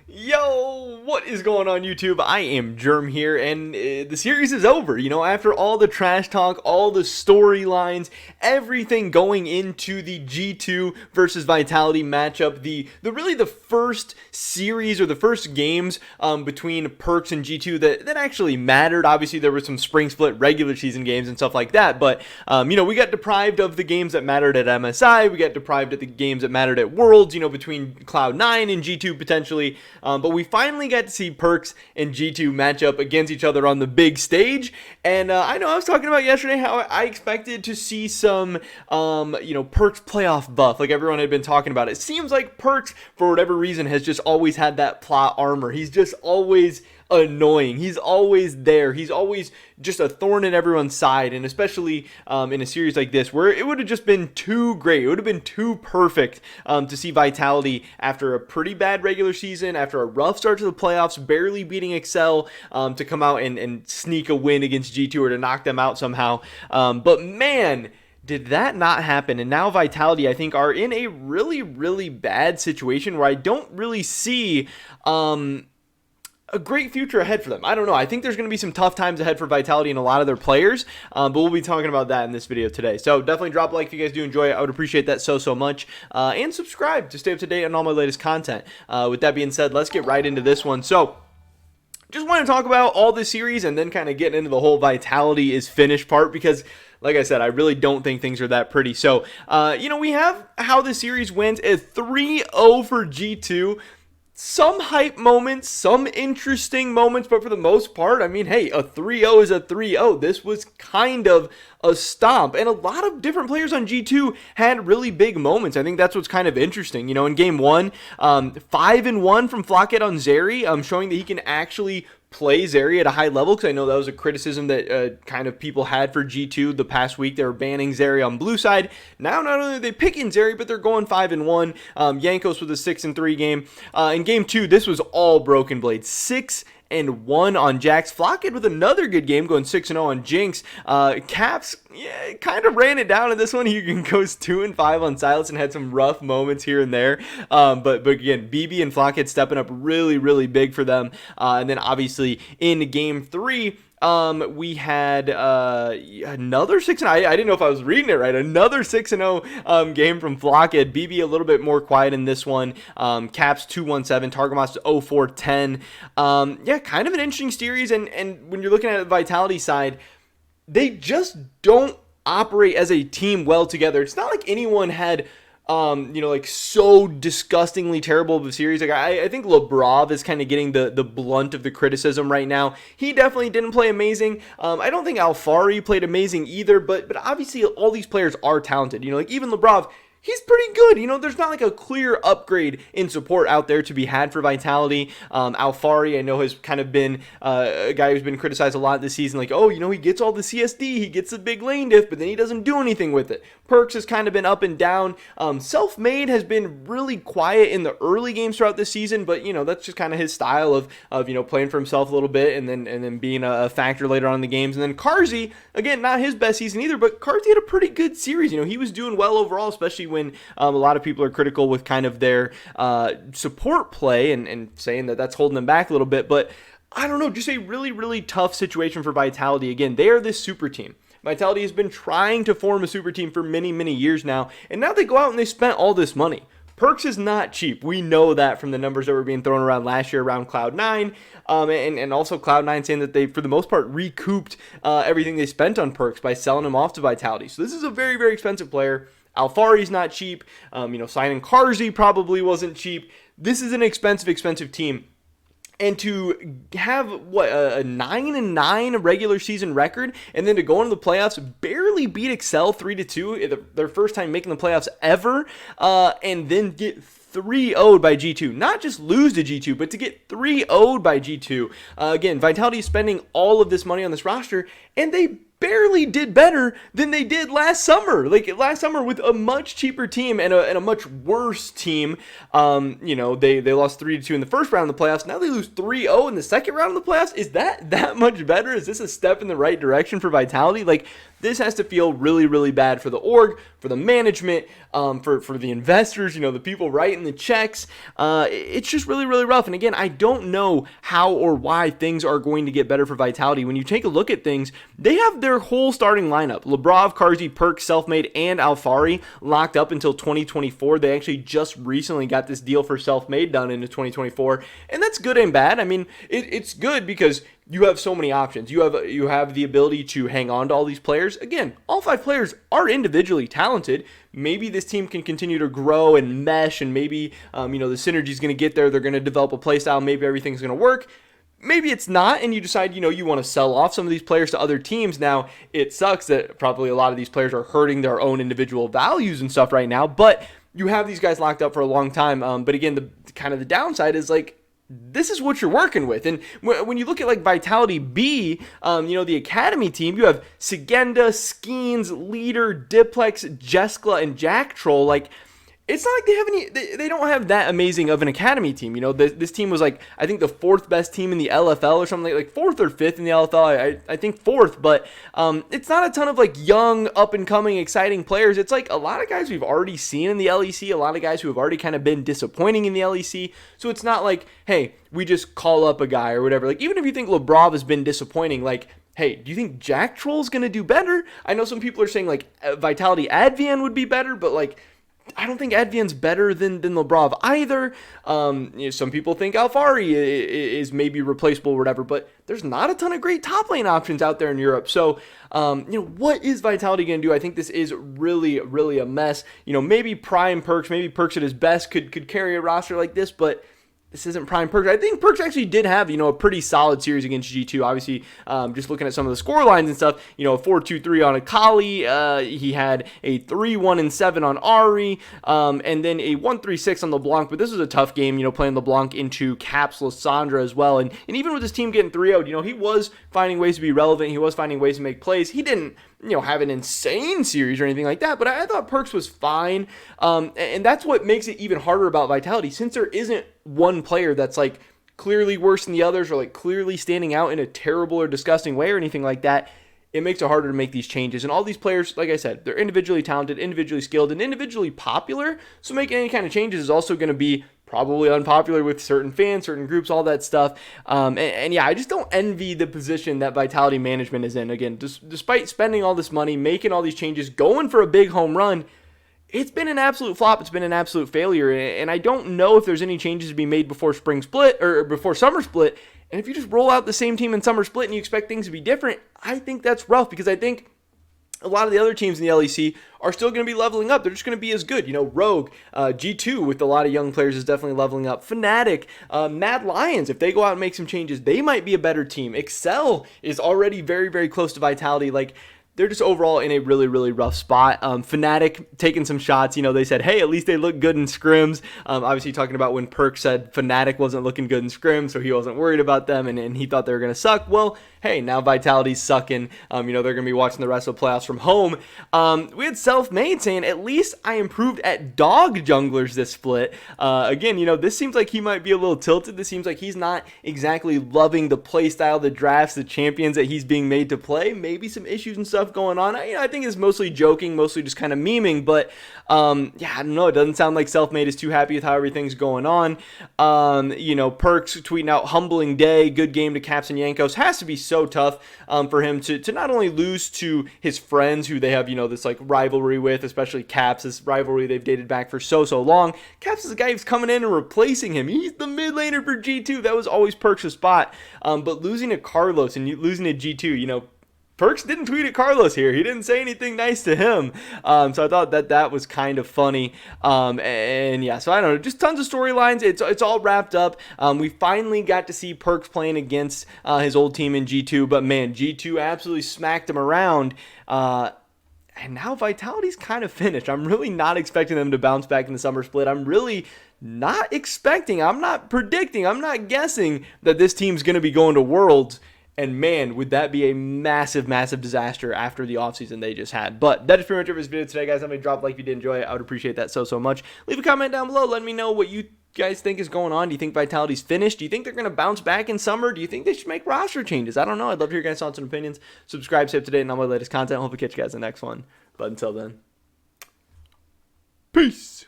Yo, what is going on YouTube? I am Germ here, and the series is over. After all the trash talk, all the storylines, everything going into the G2 versus Vitality matchup, the first series or the first games between Perkz and G2 that actually mattered. Obviously, there were some spring split regular season games and stuff like that, but we got deprived of the games that mattered at MSI. We got deprived of the games that mattered at Worlds. Between Cloud9 and G2 potentially. But we finally got to see Perkz and G2 match up against each other on the big stage. And I know I was talking about yesterday how I expected to see some, Perkz playoff buff, like everyone had been talking about. It seems like Perkz, for whatever reason, has just always had that plot armor. He's just always annoying. He's always there. He's always just a thorn in everyone's side, and especially in a series like this where it would have just been too great. It would have been too perfect to see Vitality after a pretty bad regular season, after a rough start to the playoffs, barely beating Excel, to come out and sneak a win against G2 or to knock them out somehow. But man, did that not happen. And now Vitality, I think, are in a really, really bad situation where I don't really see a great future ahead for them. I don't know. I think there's going to be some tough times ahead for Vitality and a lot of their players, but we'll be talking about that in this video today. So definitely drop a like if you guys do enjoy it. I would appreciate that so much. And subscribe to stay up to date on all my latest content. With that being said, let's get right into this one. So just want to talk about all the series and then kind of get into the whole Vitality is finished part, because like I said, I really don't think things are that pretty. So, we have how the series went at 3-0 for G2. Some hype moments, some interesting moments, but for the most part, I mean, hey, a 3-0 is a 3-0. This was kind of a stomp, and a lot of different players on G2 had really big moments. I think that's what's kind of interesting. In game one, 5-1 from Flocket on Zeri, showing that he can actually play Zeri at a high level, because I know that was a criticism that kind of people had for G2 the past week. They were banning Zeri on blue side. Now, not only are they picking Zeri, but they're going 5-1. Jankos with a 6-3 game. In game two, this was all Broken Blade. 6-1 on Jax. Flocket with another good game, going 6-0 on Jinx. Caps, kind of ran it down in this one. He goes 2-5 on Sylas and had some rough moments here and there. But again, BB and Flocket stepping up really, really big for them. And then obviously in game three, we had another 6-0. I didn't know if I was reading it right. Another 6-0 game from Flocket. BB a little bit more quiet in this one. Caps 2-1-7. Targamas 0-4-10. Kind of an interesting series. And when you're looking at the Vitality side, they just don't operate as a team well together. It's not like anyone had so disgustingly terrible of a series. Like I think Labrov is kind of getting the blunt of the criticism right now. He definitely didn't play amazing. I don't think Alphari played amazing either, but obviously all these players are talented. Even Labrov, he's pretty good. There's not like a clear upgrade in support out there to be had for Vitality. Alphari, I know, has kind of been a guy who's been criticized a lot this season. Like, he gets all the CSD, he gets the big lane diff, but then he doesn't do anything with it. Perkz has kind of been up and down. Self-Made has been really quiet in the early games throughout the season, but that's just kind of his style of playing for himself a little bit and then being a factor later on in the games. And then Carzzy, again, not his best season either, but Carzzy had a pretty good series. He was doing well overall, especially when a lot of people are critical with kind of their support play and saying that that's holding them back a little bit. But I don't know, just a really, really tough situation for Vitality. Again, they are this super team. Vitality has been trying to form a super team for many, many years now, and now they go out and they spent all this money. Perkz is not cheap. We know that from the numbers that were being thrown around last year around Cloud9, and also Cloud9 saying that they, for the most part, recouped everything they spent on Perkz by selling him off to Vitality. So this is a very, very expensive player. Alphari's not cheap. Signing Carzzy probably wasn't cheap. This is an expensive team. And to have, a 9-9 regular season record, and then to go into the playoffs, barely beat Excel 3-2, their first time making the playoffs ever, and then get 3-0'd by G2. Not just lose to G2, but to get 3-0'd by G2. Again, Vitality is spending all of this money on this roster, and they barely did better than they did last summer. Like last summer with a much cheaper team and a much worse team. They lost 3-2 in the first round of the playoffs. Now they lose 3-0 in the second round of the playoffs. Is that much better? Is this a step in the right direction for Vitality? Like, this has to feel really, really bad for the org, for the management, for the investors, the people writing the checks. It's just really, really rough. And again, I don't know how or why things are going to get better for Vitality. When you take a look at things, they have their whole starting lineup. Labrov, Carzzy, Perkz, Selfmade, and Alphari locked up until 2024. They actually just recently got this deal for Selfmade done into 2024. And that's good and bad. I mean, it's good because you have so many options. You have the ability to hang on to all these players. Again, all 5 players are individually talented. Maybe this team can continue to grow and mesh, and maybe the synergy is going to get there. They're going to develop a play style. Maybe everything's going to work. Maybe it's not, and you decide, you want to sell off some of these players to other teams. Now, it sucks that probably a lot of these players are hurting their own individual values and stuff right now, but you have these guys locked up for a long time. But again, the downside is, like, this is what you're working with. And when you look at like Vitality B, the academy team, you have Sigenda, Skeens, Leader, Diplex, Jeskla, and Jack Troll. Like, it's not like they have they don't have that amazing of an academy team. This team was like, I think the 4th best team in the LFL or something, like 4th or 5th in the LFL. I think 4th, but it's not a ton of like young, up and coming, exciting players. It's like a lot of guys we've already seen in the LEC, a lot of guys who have already kind of been disappointing in the LEC. So it's not like, hey, we just call up a guy or whatever. Like, even if you think Labrov has been disappointing, like, hey, do you think Jack Troll's going to do better? I know some people are saying like Vitality Advian would be better, but like, I don't think Advian's better than Labrov either. Some people think Alphari is maybe replaceable or whatever, but there's not a ton of great top lane options out there in Europe. So, what is Vitality going to do? I think this is really, really a mess. Maybe Prime Perkz, maybe Perkz at his best could carry a roster like this, but this isn't prime Perkz. I think Perkz actually did have, a pretty solid series against G2. Obviously, just looking at some of the score lines and stuff, a 4-2-3 on Akali. He had a 3-1-7 on Ahri, and then a 1-3-6 on LeBlanc. But this was a tough game, playing LeBlanc into Caps Lissandra as well. And even with his team getting 3-0'd, he was finding ways to be relevant. He was finding ways to make plays. He didn't, have an insane series or anything like that, but I thought Perkz was fine. And that's what makes it even harder about Vitality, since there isn't one player that's like clearly worse than the others or like clearly standing out in a terrible or disgusting way or anything like that. It makes it harder to make these changes. And all these players, like I said, they're individually talented, individually skilled, and individually popular. So making any kind of changes is also going to be probably unpopular with certain fans, certain groups, all that stuff. And yeah, I just don't envy the position that Vitality management is in. Again, despite spending all this money, making all these changes, going for a big home run, it's been an absolute flop. It's been an absolute failure. And I don't know if there's any changes to be made before spring split or before summer split. And if you just roll out the same team in summer split and you expect things to be different, I think that's rough, because I think a lot of the other teams in the LEC are still going to be leveling up. They're just going to be as good. Rogue, G2 with a lot of young players is definitely leveling up. Fnatic, Mad Lions, if they go out and make some changes, they might be a better team. Excel is already very, very close to Vitality. Like, they're just overall in a really, really rough spot. Fnatic taking some shots. They said, hey, at least they look good in scrims. Obviously talking about when Perkz said Fnatic wasn't looking good in scrims, so he wasn't worried about them, and he thought they were going to suck. Well, hey, now Vitality's sucking. They're going to be watching the rest of the playoffs from home. We had Selfmade saying, at least I improved at dog junglers this split. Again, this seems like he might be a little tilted. This seems like he's not exactly loving the play style, the drafts, the champions that he's being made to play. Maybe some issues and stuff going on. I think it's mostly joking, mostly just kind of memeing, but I don't know. It doesn't sound like Selfmade is too happy with how everything's going on. Perkz tweeting out humbling day, good game to Caps and Jankos. Has to be so tough for him to not only lose to his friends who they have, this like rivalry with, especially Caps, this rivalry they've dated back for so long. Caps is the guy who's coming in and replacing him. He's the mid laner for G2. That was always Perkz' spot. But losing to Carlos and losing to G2, Perkz didn't tweet at Carlos here. He didn't say anything nice to him. So I thought that was kind of funny. And yeah, so I don't know. Just tons of storylines. It's all wrapped up. We finally got to see Perkz playing against his old team in G2. But man, G2 absolutely smacked him around. And now Vitality's kind of finished. I'm really not expecting them to bounce back in the summer split. I'm really not expecting, I'm not predicting, I'm not guessing that this team's going to be going to Worlds And man, would that be a massive, massive disaster after the offseason they just had. But that is pretty much it for this video today, guys. Let me drop a like if you did enjoy it. I would appreciate that so much. Leave a comment down below. Let me know what you guys think is going on. Do you think Vitality's finished? Do you think they're going to bounce back in summer? Do you think they should make roster changes? I don't know. I'd love to hear your guys' thoughts and opinions. Subscribe, stay up to date on all my latest content. Hope to catch you guys in the next one. But until then, peace.